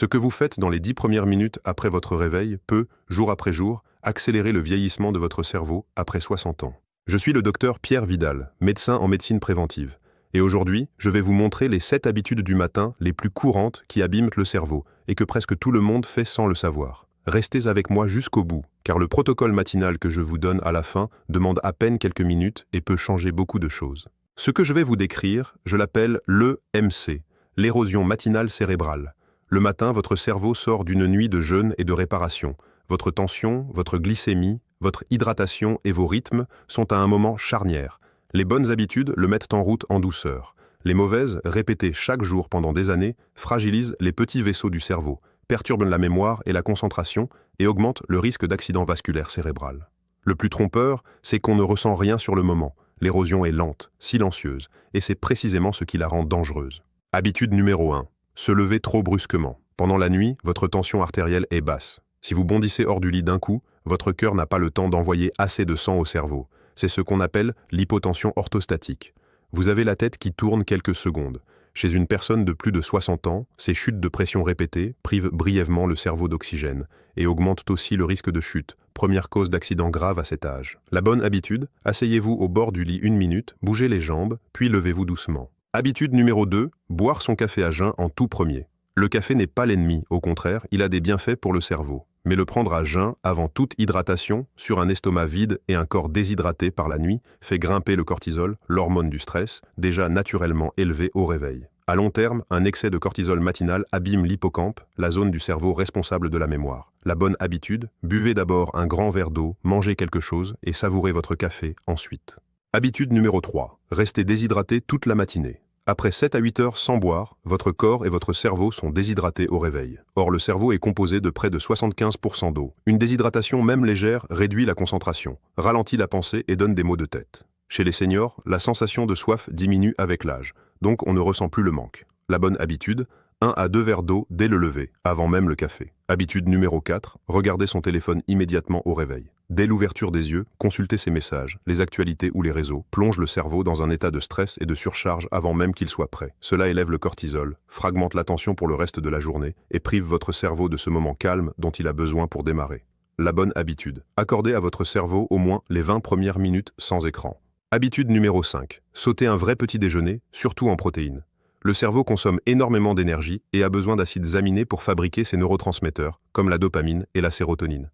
Ce que vous faites dans les 10 premières minutes après votre réveil peut, jour après jour, accélérer le vieillissement de votre cerveau après 60 ans. Je suis le docteur Pierre Vidal, médecin en médecine préventive. Et aujourd'hui, je vais vous montrer les 7 habitudes du matin les plus courantes qui abîment le cerveau et que presque tout le monde fait sans le savoir. Restez avec moi jusqu'au bout, car le protocole matinal que je vous donne à la fin demande à peine quelques minutes et peut changer beaucoup de choses. Ce que je vais vous décrire, je l'appelle l'EMC, l'érosion matinale cérébrale. Le matin, votre cerveau sort d'une nuit de jeûne et de réparation. Votre tension, votre glycémie, votre hydratation et vos rythmes sont à un moment charnière. Les bonnes habitudes le mettent en route en douceur. Les mauvaises, répétées chaque jour pendant des années, fragilisent les petits vaisseaux du cerveau, perturbent la mémoire et la concentration et augmentent le risque d'accident vasculaire cérébral. Le plus trompeur, c'est qu'on ne ressent rien sur le moment. L'érosion est lente, silencieuse, et c'est précisément ce qui la rend dangereuse. Habitude numéro 1. Se lever trop brusquement. Pendant la nuit, votre tension artérielle est basse. Si vous bondissez hors du lit d'un coup, votre cœur n'a pas le temps d'envoyer assez de sang au cerveau. C'est ce qu'on appelle l'hypotension orthostatique. Vous avez la tête qui tourne quelques secondes. Chez une personne de plus de 60 ans, ces chutes de pression répétées privent brièvement le cerveau d'oxygène et augmentent aussi le risque de chute, première cause d'accident grave à cet âge. La bonne habitude, asseyez-vous au bord du lit 1 minute, bougez les jambes, puis levez-vous doucement. Habitude numéro 2, boire son café à jeun en tout premier. Le café n'est pas l'ennemi, au contraire, il a des bienfaits pour le cerveau. Mais le prendre à jeun avant toute hydratation, sur un estomac vide et un corps déshydraté par la nuit, fait grimper le cortisol, l'hormone du stress, déjà naturellement élevé au réveil. À long terme, un excès de cortisol matinal abîme l'hippocampe, la zone du cerveau responsable de la mémoire. La bonne habitude, buvez d'abord un grand verre d'eau, mangez quelque chose et savourez votre café ensuite. Habitude numéro 3. Restez déshydraté toute la matinée. Après 7 à 8 heures sans boire, votre corps et votre cerveau sont déshydratés au réveil. Or, le cerveau est composé de près de 75% d'eau. Une déshydratation même légère réduit la concentration, ralentit la pensée et donne des maux de tête. Chez les seniors, la sensation de soif diminue avec l'âge, donc on ne ressent plus le manque. La bonne habitude, 1 à 2 verres d'eau dès le lever, avant même le café. Habitude numéro 4, regardez son téléphone immédiatement au réveil. Dès l'ouverture des yeux, consulter ses messages, les actualités ou les réseaux, plonge le cerveau dans un état de stress et de surcharge avant même qu'il soit prêt. Cela élève le cortisol, fragmente l'attention pour le reste de la journée et prive votre cerveau de ce moment calme dont il a besoin pour démarrer. La bonne habitude. Accordez à votre cerveau au moins les 20 premières minutes sans écran. Habitude numéro 5. Sautez un vrai petit déjeuner, surtout en protéines. Le cerveau consomme énormément d'énergie et a besoin d'acides aminés pour fabriquer ses neurotransmetteurs, comme la dopamine et la sérotonine.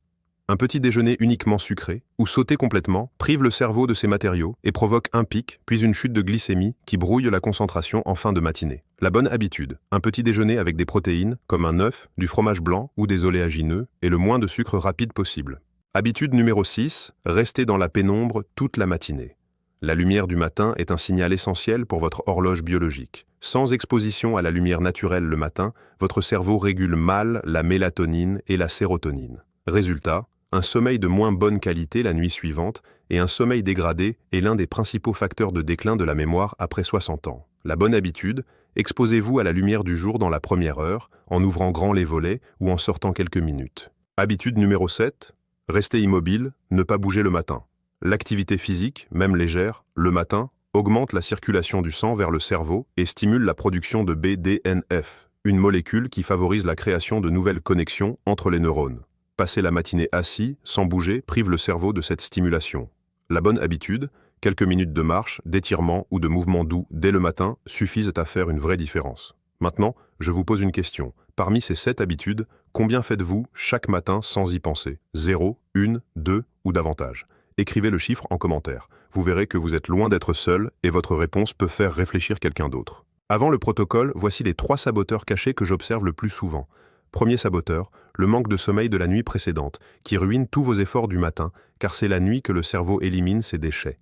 Un petit déjeuner uniquement sucré, ou sauté complètement, prive le cerveau de ces matériaux et provoque un pic, puis une chute de glycémie qui brouille la concentration en fin de matinée. La bonne habitude, un petit déjeuner avec des protéines, comme un œuf, du fromage blanc ou des oléagineux, et le moins de sucre rapide possible. Habitude numéro 6, restez dans la pénombre toute la matinée. La lumière du matin est un signal essentiel pour votre horloge biologique. Sans exposition à la lumière naturelle le matin, votre cerveau régule mal la mélatonine et la sérotonine. Résultat, un sommeil de moins bonne qualité la nuit suivante et un sommeil dégradé est l'un des principaux facteurs de déclin de la mémoire après 60 ans. La bonne habitude, exposez-vous à la lumière du jour dans la première heure, en ouvrant grand les volets ou en sortant quelques minutes. Habitude numéro 7, restez immobile, ne pas bouger le matin. L'activité physique, même légère, le matin, augmente la circulation du sang vers le cerveau et stimule la production de BDNF, une molécule qui favorise la création de nouvelles connexions entre les neurones. Passer la matinée assis, sans bouger, prive le cerveau de cette stimulation. La bonne habitude, quelques minutes de marche, d'étirement ou de mouvement doux dès le matin suffisent à faire une vraie différence. Maintenant, je vous pose une question. Parmi ces 7 habitudes, combien faites-vous chaque matin sans y penser? 0, 1, 2 ou davantage? Écrivez le chiffre en commentaire. Vous verrez que vous êtes loin d'être seul et votre réponse peut faire réfléchir quelqu'un d'autre. Avant le protocole, voici les 3 saboteurs cachés que j'observe le plus souvent. Premier saboteur, le manque de sommeil de la nuit précédente, qui ruine tous vos efforts du matin, car c'est la nuit que le cerveau élimine ses déchets.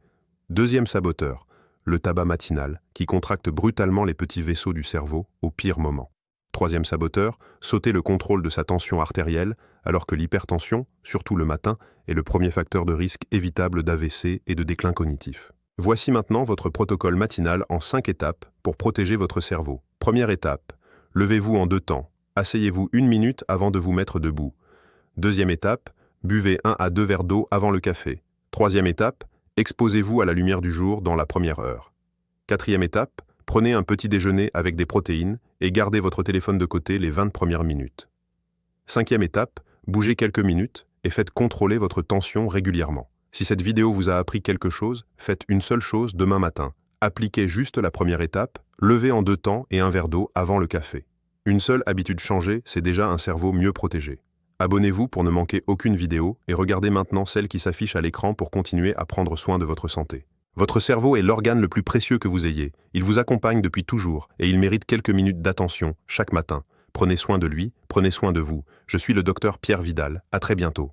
Deuxième saboteur, le tabac matinal, qui contracte brutalement les petits vaisseaux du cerveau au pire moment. Troisième saboteur, sauter le contrôle de sa tension artérielle, alors que l'hypertension, surtout le matin, est le premier facteur de risque évitable d'AVC et de déclin cognitif. Voici maintenant votre protocole matinal en 5 étapes pour protéger votre cerveau. Première étape, levez-vous en 2 temps. Asseyez-vous 1 minute avant de vous mettre debout. Deuxième étape, buvez 1 à 2 verres d'eau avant le café. Troisième étape, exposez-vous à la lumière du jour dans la première heure. Quatrième étape, Prenez un petit déjeuner avec des protéines et gardez votre téléphone de côté les 20 premières minutes. 5e étape, bougez quelques minutes et faites contrôler votre tension régulièrement. Si cette vidéo vous a appris quelque chose, faites une seule chose demain matin. Appliquez juste la première étape, levez en 2 temps et un verre d'eau avant le café. Une seule habitude changée, c'est déjà un cerveau mieux protégé. Abonnez-vous pour ne manquer aucune vidéo et regardez maintenant celle qui s'affiche à l'écran pour continuer à prendre soin de votre santé. Votre cerveau est l'organe le plus précieux que vous ayez. Il vous accompagne depuis toujours et il mérite quelques minutes d'attention chaque matin. Prenez soin de lui, prenez soin de vous. Je suis le docteur Pierre Vidal. À très bientôt.